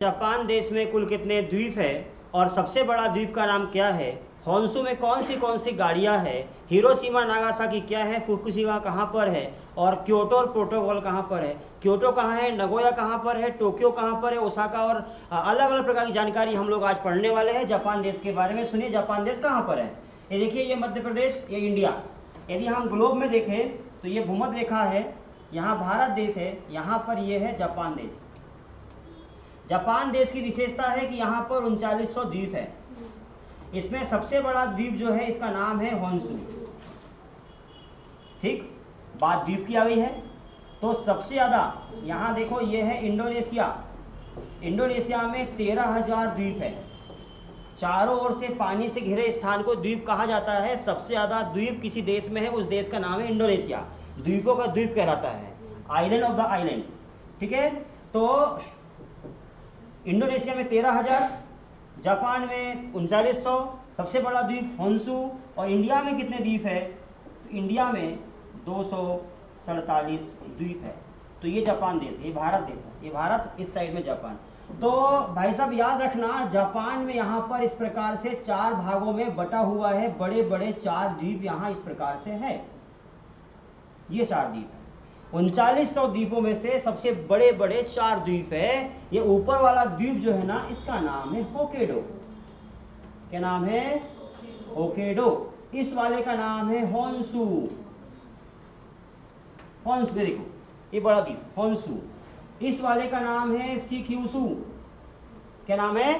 Japan देश में कुल कितने द्वीप है और सबसे बड़ा द्वीप का नाम क्या है? होन्शु में कौन सी गाड़ियां है? हिरोशिमा नागासाकी क्या है? फुकुशिमा कहाँ पर है? और क्योटो प्रोटोकॉल कहाँ पर है? क्योटो कहाँ है? नगोया कहाँ पर है? टोक्यो कहाँ पर है? ओसाका और अलग अलग प्रकार की जानकारी हम लोग आज पढ़ने वाले हैं जापान देश के बारे में। सुनिए, जापान देश कहाँ पर है? ये देखिए, ये मध्य प्रदेश, ये इंडिया। यदि हम ग्लोब में देखें तो ये भूमध्य रेखा है, यहाँ भारत देश है, यहाँ पर ये है जापान देश। जापान देश की विशेषता है कि यहाँ पर 3900 द्वीप है। इसमें सबसे बड़ा द्वीप जो है इसका नाम है होन्शु। ठीक, बात द्वीप की आ गई है तो सबसे ज्यादा यहाँ देखो, ये है इंडोनेशिया। इंडोनेशिया में 13,000 द्वीप है। चारों ओर से पानी से घिरे स्थान को द्वीप कहा जाता है। सबसे ज्यादा द्वीप किसी देश में है, उस देश का नाम है इंडोनेशिया। द्वीपों का द्वीप कहलाता है, आइलैंड ऑफ द आइलैंड। ठीक है, तो इंडोनेशिया में 13,000, जापान में 3900, सबसे बड़ा द्वीप होन्शु। और इंडिया में कितने द्वीप है? तो इंडिया में 247 द्वीप है। तो ये जापान देश है, ये भारत देश है, ये भारत, इस साइड में जापान। तो भाई साहब याद रखना, जापान में यहाँ पर इस प्रकार से 4 भागों में बटा हुआ है। बड़े बड़े 4 द्वीप यहाँ इस प्रकार से है, ये 4 द्वीप है। 3900 द्वीपों में से सबसे बड़े बड़े 4 द्वीप है। ये ऊपर वाला द्वीप जो है ना, इसका नाम है होक्काइडो। क्या नाम है? होक्काइडो। इस वाले का नाम है होन्शु। होन्शु देखो, ये बड़ा द्वीप होन्शु। इस वाले का नाम है शिक्युशु। क्या नाम है?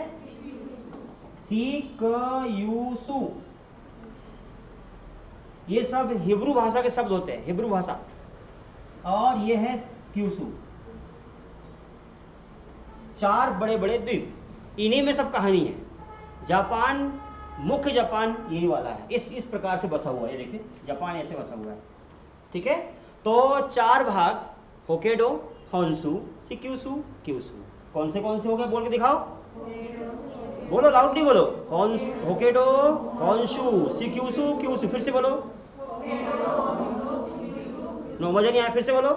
शिक्युशु। ये सब हिब्रू भाषा के शब्द होते हैं, हिब्रू भाषा। और ये है क्यूशु। 4 बड़े बड़े द्वीप, इन्हीं में सब कहानी है। जापान, मुख्य जापान यही वाला है, इस प्रकार से बसा हुआ है। देखिए, जापान ऐसे बसा हुआ है। ठीक है, तो 4 भाग, होक्काइडो, होन्शु, शिक्युशु, क्यूशु। कौन से हो गए? बोल के दिखाओ, बोलो, लाउडली बोलो। Hokkaido, Honshu, Shikoku, Kyushu. फिर से बोलो, नो, मजा नहीं आया, फिर से बोलो।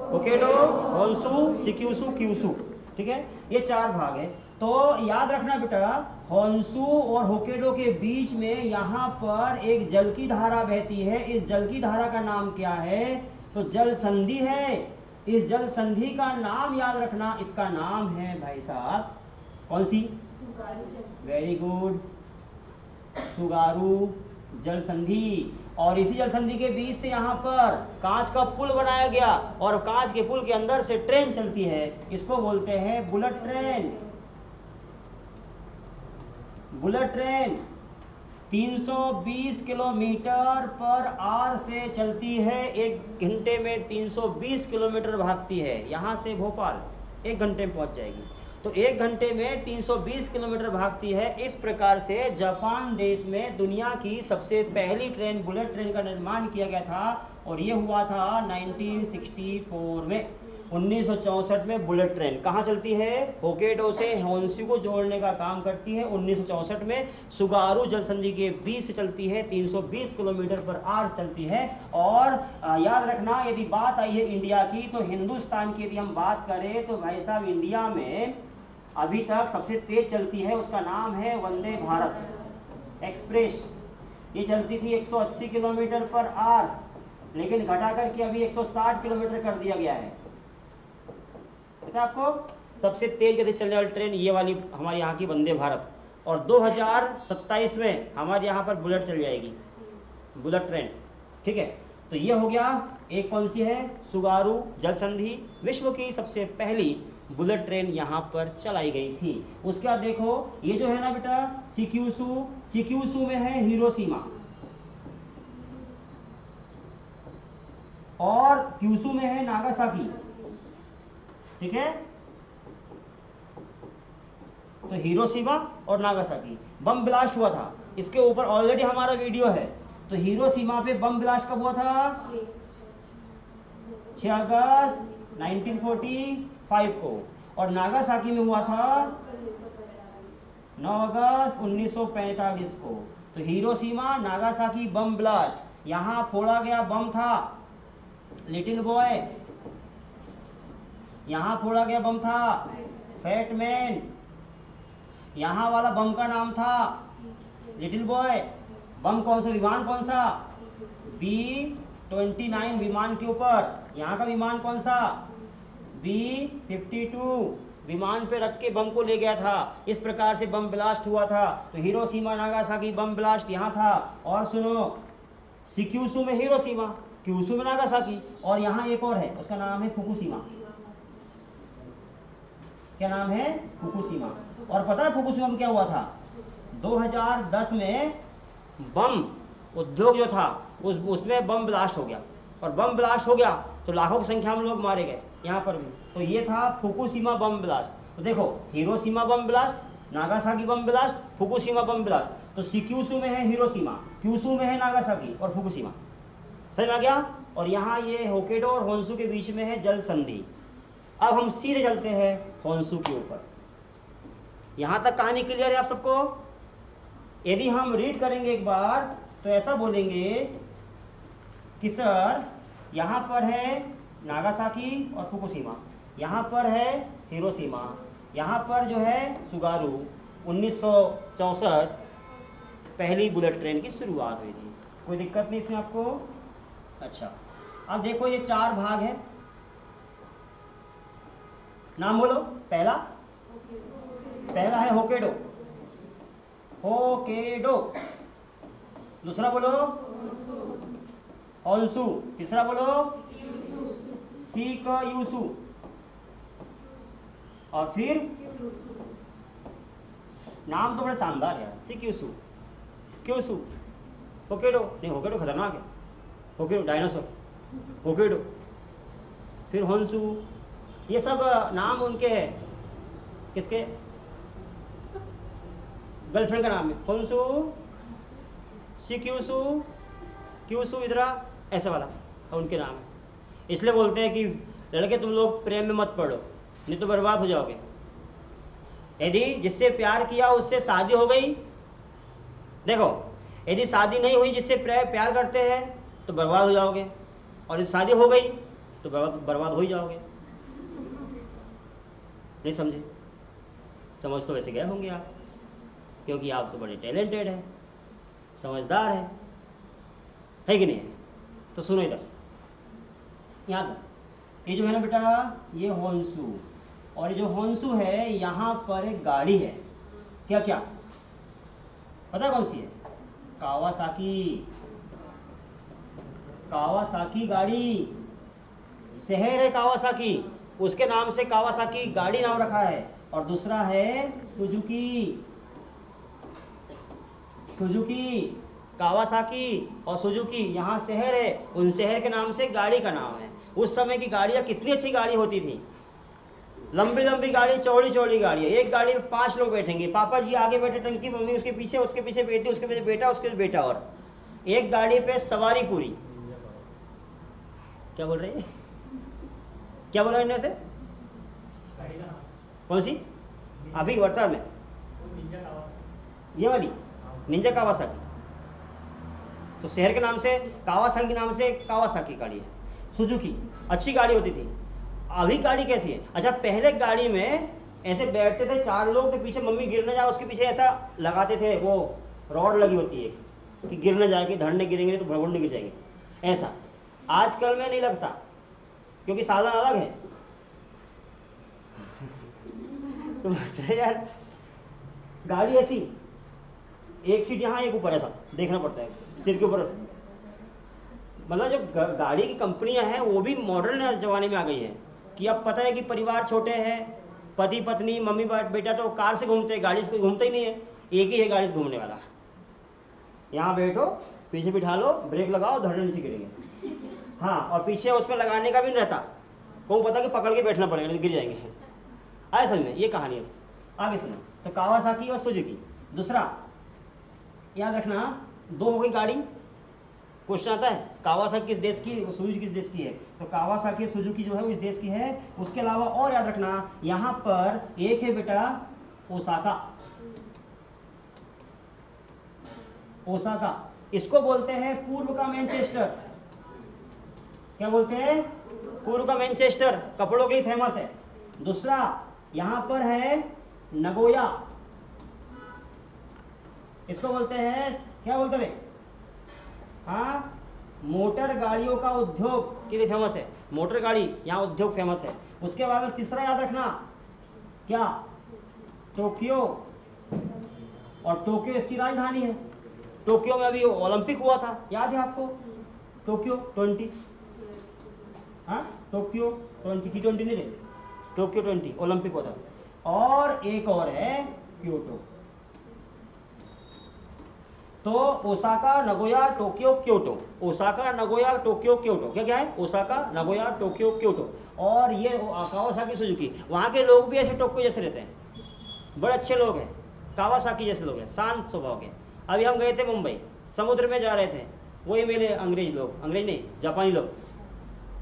Hokkaido, Honshu, Shikoku, Kyushu. ठीक है, ये 4 भाग है। तो याद रखना बेटा, होन्शु और होक्काइडो के बीच में यहाँ पर एक जल की धारा बहती है। इस जल की धारा का नाम क्या है? तो जल संधि है। इस जल संधि का नाम याद रखना, इसका नाम है भाई साहब, कौन सी? वेरी गुड, सुगारू जल संधि। और इसी जल संधि के बीच से यहाँ पर कांच का पुल बनाया गया, और कांच के पुल के अंदर से ट्रेन चलती है। इसको बोलते हैं bullet train. Bullet train 320 kilometre per hour से चलती है। 1 घंटे में 320 किलोमीटर भागती है। यहाँ से भोपाल 1 घंटे में पहुंच जाएगी। तो 1 घंटे में 320 किलोमीटर भागती है। इस प्रकार से जापान देश में दुनिया की सबसे पहली ट्रेन, बुलेट ट्रेन का निर्माण किया गया था। और ये हुआ था 1964 में। 1964 में बुलेट ट्रेन कहाँ चलती है? होक्काइडो से होन्शु को जोड़ने का काम करती है। 1964 में सुगारू जल संधि के बीच से चलती है, 320 किलोमीटर पर आवर चलती है। और याद रखना, यदि बात आई है इंडिया की, तो हिंदुस्तान की यदि हम बात करें तो भाई साहब, इंडिया में अभी तक सबसे तेज चलती है, उसका नाम है वंदे भारत एक्सप्रेस। ये चलती थी 180 किलोमीटर पर आवर, लेकिन घटा करके अभी 160 किलोमीटर कर दिया गया है। पता आपको सबसे तेज गति चलने वाली ट्रेन ये वाली हमारे यहाँ की वंदे भारत। और 2027 में हमारे यहाँ पर बुलेट चल जाएगी, बुलेट ट्रेन। ठीक है, तो ये हो गया। एक कौन सी है? सुगारू जल संधि, विश्व की सबसे पहली बुलेट ट्रेन यहाँ पर चलाई गई थी। उसके बाद देखो, ये जो है ना बेटा शिक्युशु, शिक्युशु में है हिरोशिमा, और क्यूशु में है नागासाकी। ठीक है, तो हिरोशिमा और नागासाकी बम ब्लास्ट हुआ था। इसके ऊपर ऑलरेडी हमारा वीडियो है। तो हिरोशिमा पे बम ब्लास्ट कब हुआ था? 6 अगस्त 1945 को। और नागासाकी में हुआ था 9 अगस्त 1945 को। तो हिरोशिमा नागासाकी बम ब्लास्ट, यहाँ फोड़ा गया बम था लिटिल बॉय, यहाँ फोड़ा गया बम था फैट मैन, यहाँ वाला बम का नाम था लिटिल बॉय। बम कौन सा, विमान कौन सा, B-29 विमान के ऊपर। यहाँ का विमान कौन सा, B-52 विमान पे रख के बम को ले गया था। इस प्रकार से बम ब्लास्ट हुआ था। तो हिरोशिमा नागासाकी बम ब्लास्ट यहाँ था। और सुनो, सिक्यूसू में हिरोशिमा, क्यूसू में नागासाकी, और यहाँ एक और है, उसका नाम है फुकुशिमा। क्या नाम है, फुकुशिमा। और पता है फुकुशिमा में क्या हुआ था, 2010 में बम उद्योग जो था उसमें बम ब्लास्ट हो गया। और बम ब्लास्ट हो गया तो लाखों की संख्या में लोग मारे गए यहाँ पर भी। तो ये था फुकुशिमा बम ब्लास्ट। तो देखो, Hiroshima bomb blast, Nagasaki bomb blast, Fukushima bomb blast. तो सिक्यूसू में है हिरोशिमा, क्यूसू में है नागासाकी और फुकुशिमा। समझ में आ गया। और यहाँ ये होकेडो और होन्सू के बीच में है जल संधि। अब हम सीधे चलते हैं होन्सू के ऊपर। यहाँ तक कहानी क्लियर है आप सबको। यदि हम रीड करेंगे एक बार तो ऐसा बोलेंगे कि सर यहाँ पर है नागासाकी और फुकुशिमा, यहाँ पर है हिरोशिमा, यहाँ पर जो है सुगारू। 1964 पहली बुलेट ट्रेन की शुरुआत हुई थी। कोई दिक्कत नहीं इसमें आपको। अच्छा, अब देखो ये 4 भाग है, नाम बोलो। पहला है होकेडो, होकेडो। दूसरा बोलो होन्सू। तीसरा बोलो शिकयूसू। और फिर नाम तो बड़े शानदार है, शिक्यूसू, क्यूसू, होकेडो। नहीं, होकेडो खतरनाक है, होकेडो डायनासोर, होकेडो। फिर होन्सू। ये सब नाम उनके हैं, किसके, गर्लफ्रेंड का नाम है। होन्सू, शिक्यूसू, क्यूसू, इधरा ऐसे वाला उनके नाम है। इसलिए बोलते हैं कि लड़के तुम लोग प्रेम में मत पड़ो, नहीं तो बर्बाद हो जाओगे। यदि जिससे प्यार किया उससे शादी हो गई, देखो यदि शादी नहीं हुई जिससे प्यार करते हैं तो बर्बाद हो जाओगे, और यदि शादी हो गई तो बर्बाद हो ही जाओगे। नहीं समझे? समझ तो वैसे गए होंगे आप, क्योंकि आप तो बड़े टैलेंटेड हैं, समझदार है कि नहीं? तो सुनो इधर, यहाँ तक। ये जो है ना बेटा, ये होन्सू, और ये जो होन्सू है यहाँ पर एक गाड़ी है। क्या क्या पता कौन सी है? कावासाकी। कावासाकी गाड़ी, शहर है कावासाकी, उसके नाम से कावासाकी गाड़ी नाम रखा है। और दूसरा है सुजुकी। सुजुकी, कावासाकी और सुजुकी, यहाँ शहर है, उन शहर के नाम से गाड़ी का नाम है। उस समय की गाड़ियाँ कितनी अच्छी गाड़ी होती थी, लंबी लंबी गाड़ी, चौड़ी चौड़ी गाड़ी है। एक गाड़ी में 5 लोग बैठेंगे, पापा जी आगे बैठे टंकी, मम्मी उसके पीछे बेटी, उसके पीछे बेटा, उसके पीछे बेटा, और एक गाड़ी पे सवारी पूरी। क्या बोल रहे हैं? क्या बोला इनमें से? कौन सी अभी वर्तमान में? ये वाली निंजा कावासाकी। तो शहर के नाम से कावासाकी के नाम से कावासाकी गाड़ी है। सुजुकी अच्छी गाड़ी होती थी। अभी गाड़ी कैसी है? अच्छा, पहले गाड़ी में ऐसे बैठते थे 4 लोग, तो पीछे मम्मी गिर न जाए उसके पीछे ऐसा लगाते थे, वो रॉड लगी होती है कि गिर न जाएगी, धड़ने गिरेंगे तो भड़बड़ गिर जाएंगे, ऐसा। आजकल में नहीं लगता, क्योंकि साधन अलग है। तो यार गाड़ी ऐसी, एक सीट यहाँ एक ऊपर, ऐसा देखना पड़ता है सिर के ऊपर। मतलब जो गाड़ी की कंपनियां हैं वो भी मॉडर्न जमाने में आ गई है कि अब पता है कि परिवार छोटे हैं, पति पत्नी मम्मी बेटा तो कार से घूमते हैं, गाड़ी से कोई घूमता ही नहीं है, एक ही है गाड़ी से घूमने वाला। यहाँ बैठो, पीछे बिठा लो, ब्रेक लगाओ, धड़ने नीचे गिरेंगे। हाँ, और पीछे उसमें लगाने का भी नहीं रहता, को पता कि पकड़ के बैठना पड़ेगा नहीं गिर जाएंगे। आए समझ में? ये कहानी है। आगे सुनो। तो कावासाकी और सुजुकी। दूसरा याद रखना, 2 हो गई गाड़ी। क्वेश्चन आता है कावासाकी किस देश की, सुजुकी किस देश की है? तो कावासाकी और सुजुकी जो है वो इस देश की है। उसके अलावा और याद रखना, यहाँ पर एक है बेटा ओसाका। ओसाका, इसको बोलते हैं पूर्व का मैनचेस्टर। क्या बोलते हैं? पूर्व का मैनचेस्टर, कपड़ों के लिए फेमस है। दूसरा यहाँ पर है नगोया। इसको बोलते हैं, क्या बोलते हैं? हाँ, मोटर गाड़ियों का उद्योग के लिए फेमस है। मोटर गाड़ी यहाँ उद्योग फेमस है। उसके बाद तीसरा याद रखना, क्या? टोक्यो। और टोक्यो इसकी राजधानी है। टोक्यो में अभी ओलंपिक हुआ था, याद है आपको? टोक्यो 20, हाँ टोक्यो 20, T20 नहीं रे, टोक्यो 20 ओलंपिक हुआ था। और एक और है क्योटो। तो Osaka, Nagoya, Tokyo, Kyoto. Osaka, Nagoya, Tokyo, Kyoto. क्या क्या है? Osaka, Nagoya, Tokyo, Kyoto. और ये कावासाकी, सुजुकी। वहाँ के लोग भी ऐसे टोक्यो जैसे रहते हैं, बड़े अच्छे लोग हैं, कावासाकी जैसे लोग हैं, शांत स्वभाव के। अभी हम गए थे मुंबई, समुद्र में जा रहे थे, वही मेरे अंग्रेज लोग, अंग्रेज नहीं जापानी लोग,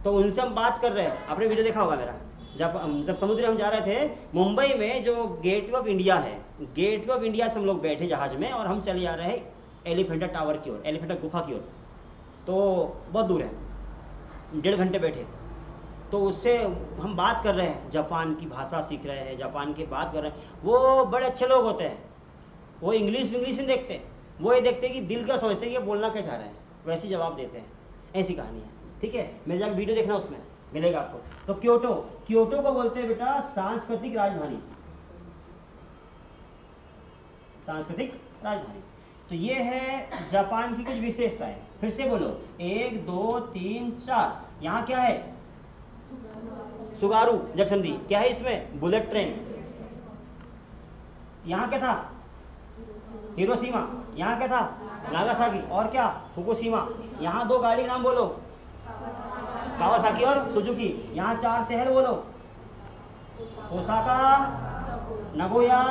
तो उनसे हम बात कर रहे हैं। आपने वीडियो देखा होगा मेरा, जब समुद्र हम जा रहे थे मुंबई में, जो गेटवे ऑफ इंडिया है, गेटवे ऑफ इंडिया से हम लोग बैठे जहाज में और हम चले जा रहे हैं एलिफेंटा टावर की ओर, एलिफेंटा गुफा की ओर। तो बहुत दूर है, 1.5 घंटे बैठे। तो उससे हम बात कर रहे हैं, जापान की भाषा सीख रहे हैं, जापान की बात कर रहे हैं। वो बड़े अच्छे लोग होते हैं, वो इंग्लिश नहीं देखते, वो ये देखते हैं कि दिल का समझते हैं कि बोलना क्या चाह रहे हैं, वैसे जवाब देते हैं। ऐसी कहानी है, ठीक है? मेरे जाकर वीडियो देखना, उसमें मिलेगा आपको। तो क्योटो, क्योटो को बोलते हैं बेटा सांस्कृतिक राजधानी, सांस्कृतिक राजधानी। तो ये है जापान की कुछ विशेषताएं। फिर से बोलो, 1 2 3 4। यहाँ क्या है? सुगारू जगसंधि। क्या है इसमें? Bullet train. यहाँ क्या था? हिरोशिमा। यहाँ क्या था? नागासाकी। और क्या? फुकुशिमा। यहाँ 2 गाड़ी के नाम बोलो, कावासाकी और सुजुकी। यहाँ 4 शहर बोलो, ओसाका, नगोया,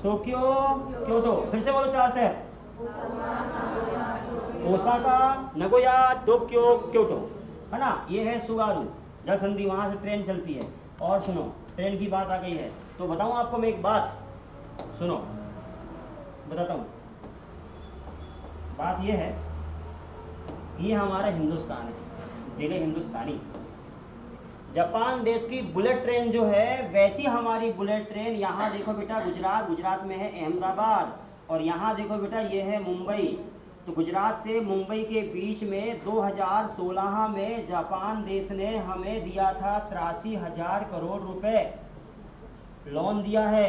टोक्यो, क्योटो। फिर से बोलो 4 शहर, ओसाका, नगोया, टोक्यो, क्योटो, है ना? ये है सुगारू जलसंधि, वहां से ट्रेन चलती है। और सुनो, ट्रेन की बात आ गई है तो बताऊं आपको मैं एक बात, सुनो बताता हूं। बात ये है, ये हमारा हिंदुस्तान है, दिल हिंदुस्तानी। जापान देश की बुलेट ट्रेन जो है, वैसी हमारी बुलेट ट्रेन यहाँ देखो बेटा, गुजरात में है अहमदाबाद, और यहाँ देखो बेटा ये है मुंबई। तो गुजरात से मुंबई के बीच में 2016 में जापान देश ने हमें दिया था 83,000 करोड़ रुपए, लोन दिया है,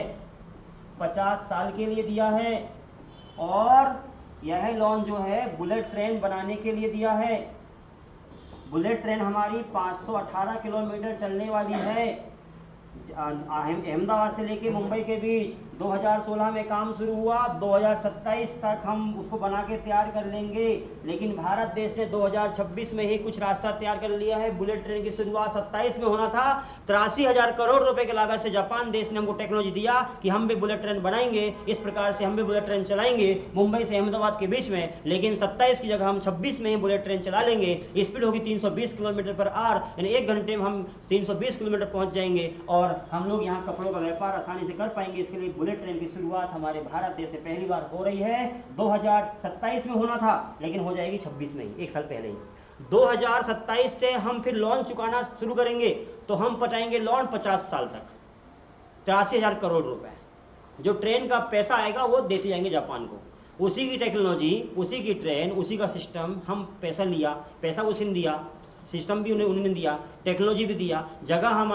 50 साल के लिए दिया है। और यह लोन जो है बुलेट ट्रेन बनाने के लिए दिया है। बुलेट ट्रेन हमारी 518 किलोमीटर चलने वाली है, अहमदाबाद से लेके मुंबई के बीच। 2016 में काम शुरू हुआ, 2027 तक हम उसको बना के तैयार कर लेंगे। लेकिन भारत देश ने 2026 में ही कुछ रास्ता तैयार कर लिया है। बुलेट ट्रेन की शुरुआत 27 में होना था। 83,000 करोड़ रुपए की लागत से जापान देश ने हमको टेक्नोलॉजी दिया कि हम भी बुलेट ट्रेन बनाएंगे, इस प्रकार से हम भी बुलेट ट्रेन चलाएंगे मुंबई से अहमदाबाद के बीच में। लेकिन 27 की जगह हम 26 में ही बुलेट ट्रेन चला लेंगे। स्पीड होगी 320 किलोमीटर पर आवर, यानी 1 घंटे में हम 320 किलोमीटर पहुंच जाएंगे और हम लोग यहाँ कपड़ों का व्यापार आसानी से कर पाएंगे। इसके लिए बुलेट ट्रेन की शुरुआत हमारे भारत देश से पहली बार हो रही है। 2027 में होना था, लेकिन हो जाएगी 26 में ही, 1 साल पहले ही। 2027 से हम फिर लोन चुकाना शुरू करेंगे, तो हम पटाएंगे लोन 50 साल तक, 83,000 करोड़ रुपए। जो ट्रेन का पैसा आएगा वो देते जाएंगे जापान को, उसी की टेक्नोलॉजी, उसी की ट्रेन, उसी का सिस्टम। हम पैसा लिया, पैसा उसी ने दिया, सिस्टम भी उन्होंने दिया, टेक्नोलॉजी भी दिया, जगह हमारे